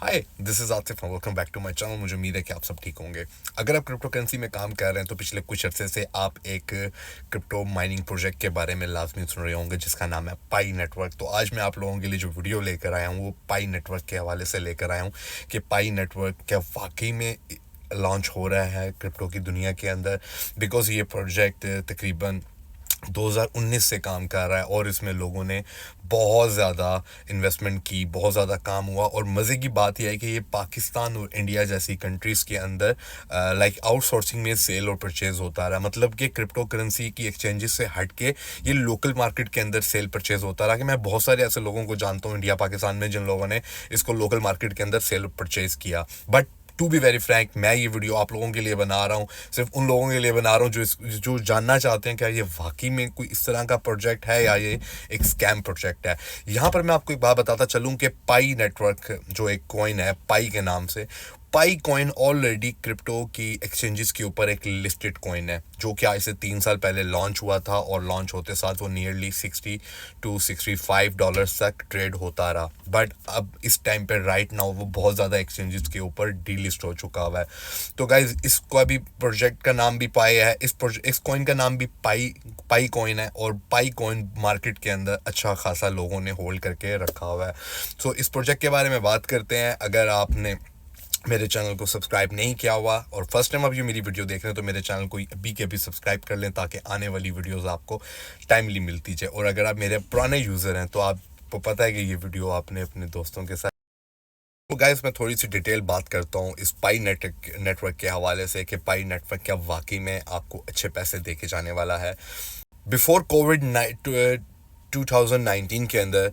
Hi, this is Atif and welcome back to my channel. मुझे उम्मीद है कि आप सब ठीक होंगे। अगर आप क्रिप्टो करेंसी में काम कर रहे हैं तो पिछले कुछ अर्से से आप एक क्रिप्टो माइनिंग प्रोजेक्ट के बारे में लाजमी सुन रहे होंगे जिसका नाम है पाई नेटवर्क। तो आज मैं आप लोगों के लिए जो वीडियो लेकर आया हूँ वो पाई नेटवर्क के हवाले से लेकर आया हूँ कि पाई नेटवर्क क्या वाकई में लॉन्च हो रहा है क्रिप्टो की दुनिया के अंदर। बिकॉज ये प्रोजेक्ट तकरीबन 2019 से काम कर रहा है और इसमें लोगों ने बहुत ज़्यादा इन्वेस्टमेंट की, बहुत ज़्यादा काम हुआ। और मज़े की बात यह है कि ये पाकिस्तान और इंडिया जैसी कंट्रीज़ के अंदर लाइक आउटसोर्सिंग में सेल और परचेज़ होता रहा। मतलब कि क्रिप्टो करेंसी की एक्सचेंजेस से हट के ये लोकल मार्केट के अंदर सेल परचेज़ होता रहा। कि मैं बहुत सारे ऐसे लोगों को जानता हूँ इंडिया पाकिस्तान में जिन लोगों ने इसको लोकल मार्केट के अंदर सेल परचेज़ किया। But to be very frank, मैं ये वीडियो आप लोगों के लिए बना रहा हूँ, सिर्फ उन लोगों के लिए बना रहा हूँ जो जानना चाहते हैं क्या ये वाकई में कोई इस तरह का प्रोजेक्ट है या ये एक स्कैम प्रोजेक्ट है। यहाँ पर मैं आपको एक बात बताता चलूँ कि पाई नेटवर्क जो एक कॉइन है पाई के नाम से, पाई कॉइन ऑलरेडी क्रिप्टो की एक्सचेंजेस के ऊपर एक लिस्टेड कॉइन है जो कि आज से 3 साल पहले लॉन्च हुआ था और लॉन्च होते साथ वो नियरली $60 to $65 तक ट्रेड होता रहा। बट अब इस टाइम पे राइट नाउ वो बहुत ज़्यादा एक्सचेंजेस के ऊपर डीलिस्ट हो चुका हुआ है। तो गाइज इसको अभी प्रोजेक्ट का नाम भी पाई है, इस कॉइन का नाम भी पाई कॉइन है और पाई कॉइन मार्केट के अंदर अच्छा खासा लोगों ने होल्ड करके रखा हुआ है। सो इस प्रोजेक्ट के बारे में बात करते हैं। अगर आपने मेरे चैनल को सब्सक्राइब नहीं किया हुआ और फर्स्ट टाइम आप ये मेरी वीडियो देख रहे हैं तो मेरे चैनल को अभी के अभी सब्सक्राइब कर लें ताकि आने वाली वीडियोस आपको टाइमली मिलती जाए। और अगर आप मेरे पुराने यूज़र हैं तो आपको पता है कि ये वीडियो आपने अपने दोस्तों के साथ। तो गाइस मैं थोड़ी सी डिटेल बात करता हूँ इस पाई नेटवर्क के हवाले से कि पाई नेटवर्क क्या वाकई में आपको अच्छे पैसे दे के जाने वाला है। बिफोर कोविड 2019 के अंदर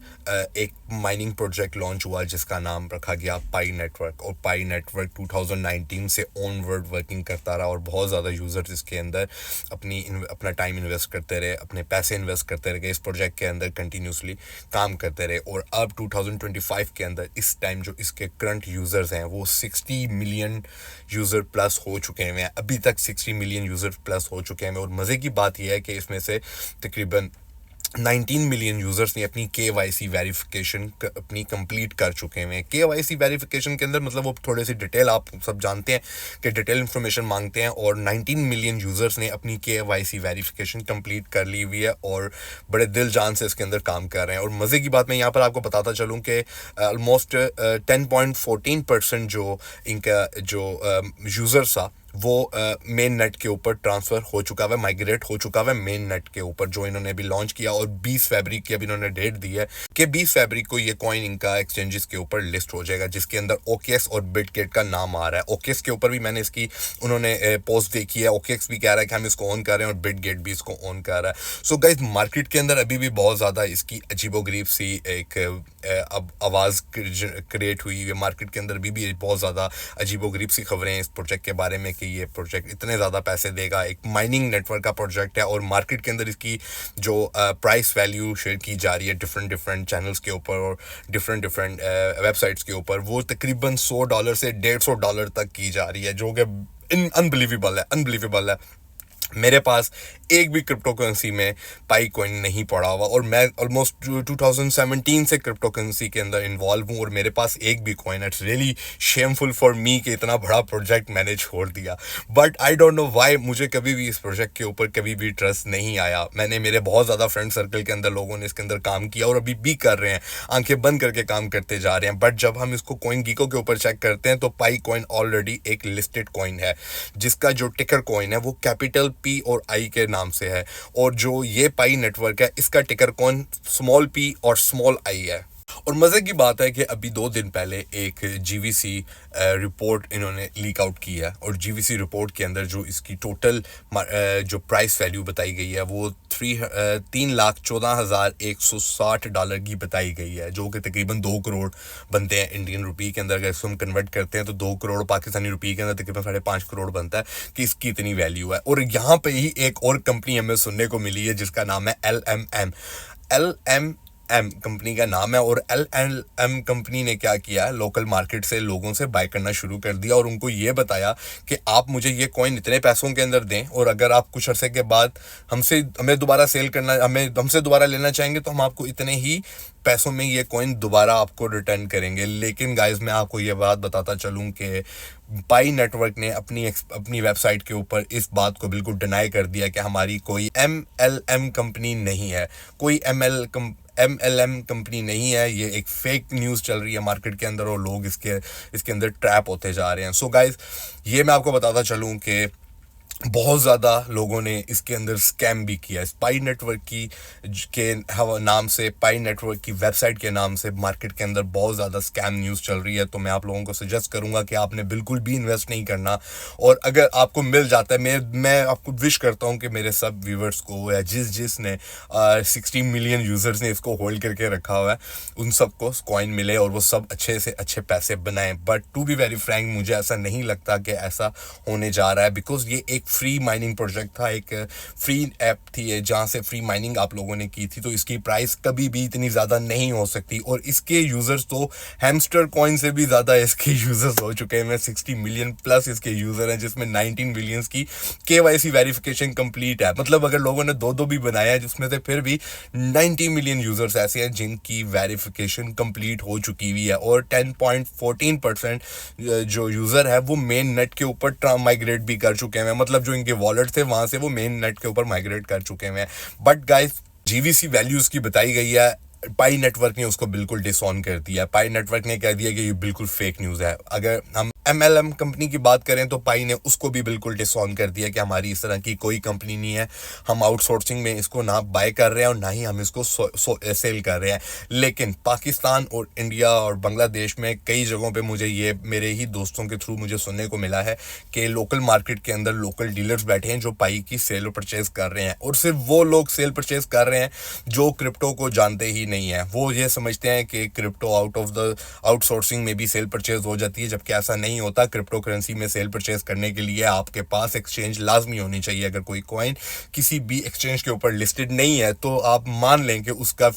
एक माइनिंग प्रोजेक्ट लॉन्च हुआ जिसका नाम रखा गया पाई नेटवर्क। और पाई नेटवर्क 2019 से ऑनवर्ड वर्किंग करता रहा और बहुत ज़्यादा यूज़र्स इसके अंदर अपना टाइम इन्वेस्ट करते रहे, अपने पैसे इन्वेस्ट करते रहे, इस प्रोजेक्ट के अंदर कंटिन्यूसली काम करते रहे। और अब 2025 के अंदर इस टाइम जो इसके करंट यूज़र्स हैं वो 60 मिलियन यूज़र प्लस हो चुके हैं। अभी तक 60 मिलियन यूज़र प्लस हो चुके हैं। और मज़े की बात यह है कि इसमें से तकरीबन 19 मिलियन यूज़र्स ने अपनी KYC वेरिफिकेशन अपनी कंप्लीट कर चुके हैं। KYC वेरिफिकेशन के अंदर मतलब वो थोड़े से डिटेल आप सब जानते हैं कि डिटेल इन्फॉर्मेशन मांगते हैं। और 19 मिलियन यूज़र्स ने अपनी KYC वेरिफिकेशन कंप्लीट कर ली हुई है और बड़े दिल जान से इसके अंदर काम कर रहे हैं। और मज़े की बात मैं यहाँ पर आपको बताता चलूँ कि ऑलमोस्ट 10.14% जो इनका जो यूज़र्स था वो मेन नेट के ऊपर ट्रांसफ़र हो चुका है, माइग्रेट हो चुका है मेन नेट के ऊपर जो इन्होंने अभी लॉन्च किया। और 20 फरवरी की अभी इन्होंने डेट दी है कि 20 फरवरी को ये कॉइन इनका एक्सचेंजेस के ऊपर लिस्ट हो जाएगा जिसके अंदर OKX और बिटगेट का नाम आ रहा है। OKX के ऊपर भी मैंने इसकी उन्होंने पोस्ट देखी है। OKX भी कह रहा है कि हम इसको ऑन कर रहे हैं और बिटगेट भी इसको ऑन कर रहा है। सो गाइस मार्केट के अंदर अभी भी बहुत ज़्यादा इसकी अजीबोगरीब सी एक अब आवाज़ क्रिएट हुई है। मार्केट के अंदर भी बहुत ज़्यादा अजीबोगरीब सी खबरें हैं इस प्रोजेक्ट के बारे में कि ये प्रोजेक्ट इतने ज़्यादा पैसे देगा। एक माइनिंग नेटवर्क का प्रोजेक्ट है और मार्केट के अंदर इसकी जो प्राइस वैल्यू शेयर की जा रही है डिफरेंट चैनल्स के ऊपर और डिफरेंट वेबसाइट्स के ऊपर वो तकरीबन $100 से $150 तक की जा रही है जो कि अनबिलीवेबल है। मेरे पास एक भी क्रिप्टो करेंसी में पाई कॉइन नहीं पड़ा हुआ और मैं ऑलमोस्ट 2017 से क्रिप्टो करेंसी के अंदर इन्वॉल्व हूँ और मेरे पास एक भी coin. It's really shameful for me कि इतना बड़ा प्रोजेक्ट मैंने छोड़ दिया। But I don't know why मुझे कभी भी इस प्रोजेक्ट के ऊपर कभी भी ट्रस्ट नहीं आया। मेरे बहुत ज़्यादा फ्रेंड सर्कल के अंदर लोगों ने इसके अंदर काम किया और अभी भी कर रहे हैं, आंखें बंद करके काम करते जा रहे हैं। बट जब हम इसको कॉइन गीको के ऊपर चेक करते हैं तो पाई कॉइन ऑलरेडी एक लिस्टेड कॉइन है जिसका जो टिकर कॉइन है वो कैपिटल P और I के नाम से है। और जो ये पाई नेटवर्क है इसका टिकर कॉइन स्मॉल p और स्मॉल i है। और मज़े की बात है कि अभी 2 दिन पहले एक GVC रिपोर्ट इन्होंने लीक आउट की है और GVC रिपोर्ट के अंदर जो इसकी टोटल जो प्राइस वैल्यू बताई गई है वो $3,14,160 की बताई गई है जो कि तकरीबन 2 करोड़ बनते हैं इंडियन रुपी के अंदर। अगर इसको हम कन्वर्ट करते हैं तो 2 करोड़ पाकिस्तानी रुपी के अंदर तकरीबन 5.5 करोड़ बनता है कि इसकी इतनी वैल्यू है। और यहाँ पे ही एक और कंपनी हमें सुनने को मिली है जिसका नाम है LMM। LLM कंपनी का नाम है, और LLM कंपनी ने क्या किया, लोकल मार्केट से लोगों से बाय करना शुरू कर दिया और उनको ये बताया कि आप मुझे ये कॉइन इतने पैसों के अंदर दें, और अगर आप कुछ अरसे के बाद हमें दोबारा सेल करना, हमसे दोबारा लेना चाहेंगे तो हम आपको इतने ही पैसों में ये कॉइन दोबारा आपको रिटर्न करेंगे। लेकिन गाइस मैं आपको ये बात बताता चलूं कि पाई नेटवर्क ने अपनी वेबसाइट के ऊपर इस बात को बिल्कुल डिनाई कर दिया कि हमारी कोई MLM कंपनी नहीं है, कोई MLM कंपनी नहीं है। ये एक फेक न्यूज़ चल रही है मार्केट के अंदर और लोग इसके अंदर ट्रैप होते जा रहे हैं। सो गाइस ये मैं आपको बताता चलूं कि बहुत ज़्यादा लोगों ने इसके अंदर स्कैम भी किया। पाई नेटवर्क के नाम से, पाई नेटवर्क की वेबसाइट के नाम से मार्केट के अंदर बहुत ज़्यादा स्कैम न्यूज़ चल रही है। तो मैं आप लोगों को सजेस्ट करूंगा कि आपने बिल्कुल भी इन्वेस्ट नहीं करना, और अगर आपको मिल जाता है, मैं आपको विश करता हूं कि मेरे सब व्यूवर्स को या जिसने 60 मिलियन यूज़र्स ने इसको होल्ड करके रखा हुआ है उन सबको कॉइन मिले और वो सब अच्छे से अच्छे पैसे बनाएं। But to be very frank मुझे ऐसा नहीं लगता कि ऐसा होने जा रहा है, बिकॉज ये एक फ्री माइनिंग प्रोजेक्ट था, एक फ्री ऐप थी जहाँ से फ्री माइनिंग आप लोगों ने की थी, तो इसकी प्राइस कभी भी इतनी ज़्यादा नहीं हो सकती। और इसके यूज़र्स तो हैमस्टर कॉइन से भी ज़्यादा इसके यूज़र्स हो चुके हैं। 60 मिलियन प्लस इसके यूज़र हैं, जिसमें 19 मिलियंस की KYC वेरिफिकेशन कंप्लीट है। मतलब अगर लोगों ने दो भी बनाया है जिसमें से फिर भी 90 मिलियन यूज़र्स ऐसे हैं जिनकी वेरिफिकेशन कंप्लीट हो चुकी हुई है, और 10.14% जो यूज़र है वो मेन नेट के ऊपर माइग्रेट भी कर चुके हैं। मतलब जो इनके वॉलेट थे वहां से वो मेन नेट के ऊपर माइग्रेट कर चुके हैं। बट गाइस GVC वैल्यूज की बताई गई है, पाई नेटवर्क ने उसको बिल्कुल डिसऑन कर दिया। पाई नेटवर्क ने कह दिया कि ये बिल्कुल फेक न्यूज़ है। अगर हम MLM कंपनी की बात करें तो पाई ने उसको भी बिल्कुल डिसऑन कर दिया कि हमारी इस तरह की कोई कंपनी नहीं है, हम आउटसोर्सिंग में इसको ना बाय कर रहे हैं और ना ही हम इसको सेल कर रहे हैं। लेकिन पाकिस्तान और इंडिया और बांग्लादेश में कई जगहों पे मुझे ये मेरे ही दोस्तों के थ्रू मुझे सुनने को मिला है कि लोकल मार्केट के अंदर लोकल डीलर्स बैठे हैं जो पाई की सेल और परचेज कर रहे हैं, और सिर्फ वो लोग सेल परचेज कर रहे हैं जो क्रिप्टो को जानते ही नहीं है। वो ये समझते हैं कि क्रिप्टो आउटसोर्सिंग में भी सेल परचेज हो जाती है, जबकि ऐसा नहीं होता। क्रिप्टो करेंसी में सेल परचेज करने के लिए आपके पास एक्सचेंज लाजमी होनी चाहिए। अगर कोई कॉइन किसी भी एक्सचेंज के ऊपर लिस्टेड नहीं है तो आप मान लें कि उसका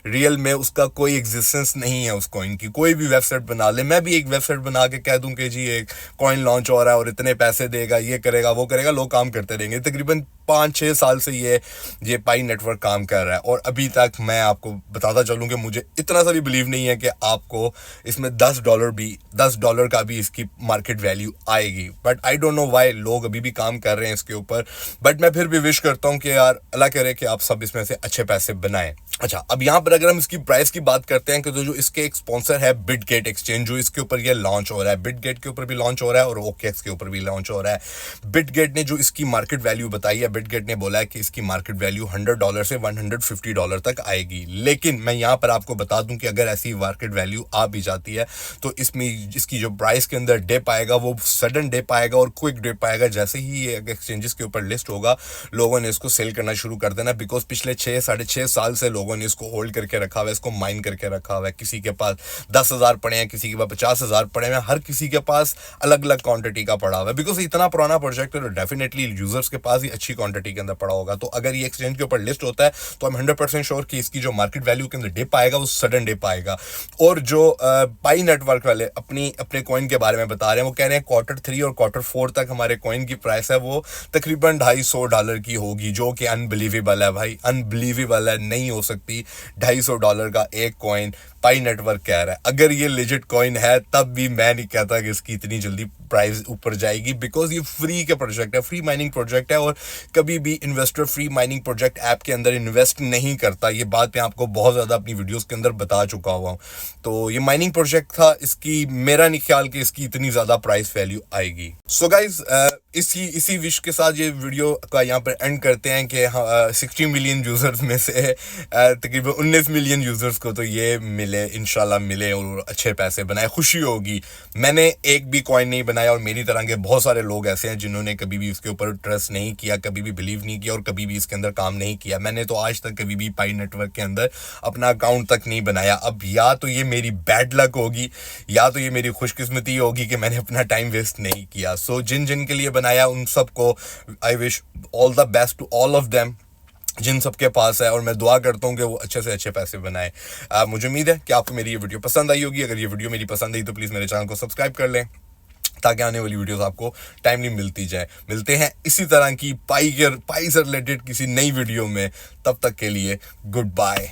रियल में उसका कोई एग्जिस्टेंस नहीं है। उस कॉइन की कोई भी वेबसाइट बना ले, मैं भी एक वेबसाइट बना के कह दूं कि जी एक कॉइन लॉन्च हो रहा है और इतने पैसे देगा, ये करेगा वो करेगा, लोग काम करते रहेंगे। तकरीबन 5-6 साल से ये पाई नेटवर्क काम कर रहा है, और अभी तक मैं आपको बताता चलूं कि मुझे इतना सा भी बिलीव नहीं है कि आपको इसमें $10 का भी इसकी मार्केट वैल्यू आएगी। But I don't know why लोग अभी भी काम कर रहे हैं इसके ऊपर। बट मैं फिर भी विश करता हूं कि यार अल्लाह करे कि आप सब इसमें से अच्छे पैसे बनाएं। अच्छा, अब यहाँ पर अगर हम इसकी प्राइस की बात करते हैं कि तो जो इसके एक स्पॉन्सर है बिटगेट एक्सचेंज, जो इसके ऊपर ये लॉन्च हो रहा है, बिटगेट के ऊपर भी लॉन्च हो रहा है और OKX के ऊपर भी लॉन्च हो रहा है। बिटगेट ने जो इसकी मार्केट वैल्यू बताई है, बिटगेट ने बोला है कि इसकी मार्केट वैल्यू $100 से $150 तक आएगी। लेकिन मैं यहाँ पर आपको बता दूं कि अगर ऐसी मार्केट वैल्यू आ भी जाती है तो इसमें इसकी जो प्राइस के अंदर डिप आएगा वो सडन डिप आएगा और क्विक डिप आएगा। जैसे ही ये एक्सचेंजेस के ऊपर लिस्ट होगा लोगों ने इसको सेल करना शुरू कर देना, बिकॉज पिछले 6-6.5 साल से लोगों ने इसको होल्ड करके रखा हुआ है, इसको माइन करके रखा हुआ है। किसी के पास 10,000 पड़े हैं, किसी के पास 50,000 पड़े हैं, हर किसी के पास अलग अलग क्वांटिटी का पड़ा हुआ है। बिकॉज इतना पुराना प्रोजेक्ट है तो डेफिनेटली यूजर्स के पास ही अच्छी क्वांटिटी के अंदर पड़ा होगा। तो अगर ये एक्सचेंज के ऊपर लिस्ट होता है तो I'm 100% श्योर कि इसकी जो मार्केट वैल्यू के अंदर डिप आएगा वो सडन डिप आएगा। और जो पाई नेटवर्क वाले अपने कॉइन के बारे में बता रहे हैं, वो कह रहे हैं Q3 और Q4 तक हमारे कॉइन की प्राइस है वो तकरीबन $250 की होगी, जो कि अनबिलीवेबल है भाई, अनबिलीवेबल है, नहीं हो सकती। $250 का एक कॉइन पाई नेटवर्क कह रहा है। अगर ये लेजिट कॉइन है तब भी मैं नहीं कहता कि इसकी इतनी जल्दी प्राइस ऊपर जाएगी, बिकॉज ये फ्री का प्रोजेक्ट है, फ्री माइनिंग प्रोजेक्ट है, और कभी भी investor free mining project app के अंदर इन्वेस्ट नहीं करता। ये बात मैं आपको बहुत ज़्यादा अपनी वीडियोस के अंदर बता चुका हुआ हूँ। तो ये माइनिंग प्रोजेक्ट था, इसकी मेरा नहीं ख्याल कि इसकी इतनी ज़्यादा प्राइस वैल्यू आएगी। सो गाइज इसी विश के साथ ये वीडियो का यहाँ पर एंड करते हैं कि 60 मिलियन यूज़र्स में से तकरीबन 19 मिलियन यूज़र्स को तो ये मिले, इंशाल्लाह मिले और अच्छे पैसे बनाए, खुशी होगी। मैंने एक भी कॉइन नहीं बनाया और मेरी तरह के बहुत सारे लोग ऐसे हैं जिन्होंने कभी भी इसके ऊपर ट्रस्ट नहीं किया, कभी भी बिलीव नहीं किया और कभी भी इसके अंदर काम नहीं किया। मैंने तो आज तक कभी भी पाई नेटवर्क के अंदर अपना अकाउंट तक नहीं बनाया। अब या तो ये मेरी बैड लक होगी या तो ये मेरी खुशकिस्मती होगी कि मैंने अपना टाइम वेस्ट नहीं किया। सो जिन जिन के लिए बनाया उन सबको I wish all the best to all of them. जिन सबके पास है, और मैं दुआ करता हूँ कि वो अच्छे से अच्छे पैसे बनाए। मुझे उम्मीद है कि आपको मेरी ये वीडियो पसंद आई होगी। अगर ये वीडियो मेरी पसंद आई तो प्लीज़ मेरे चैनल को सब्सक्राइब कर लें, ताकि आने वाली वीडियोस आपको टाइमली मिलती जाए। मिलते हैं इसी तरह की पाई से रिलेटेड किसी नई वीडियो में, तब तक के लिए गुड बाय।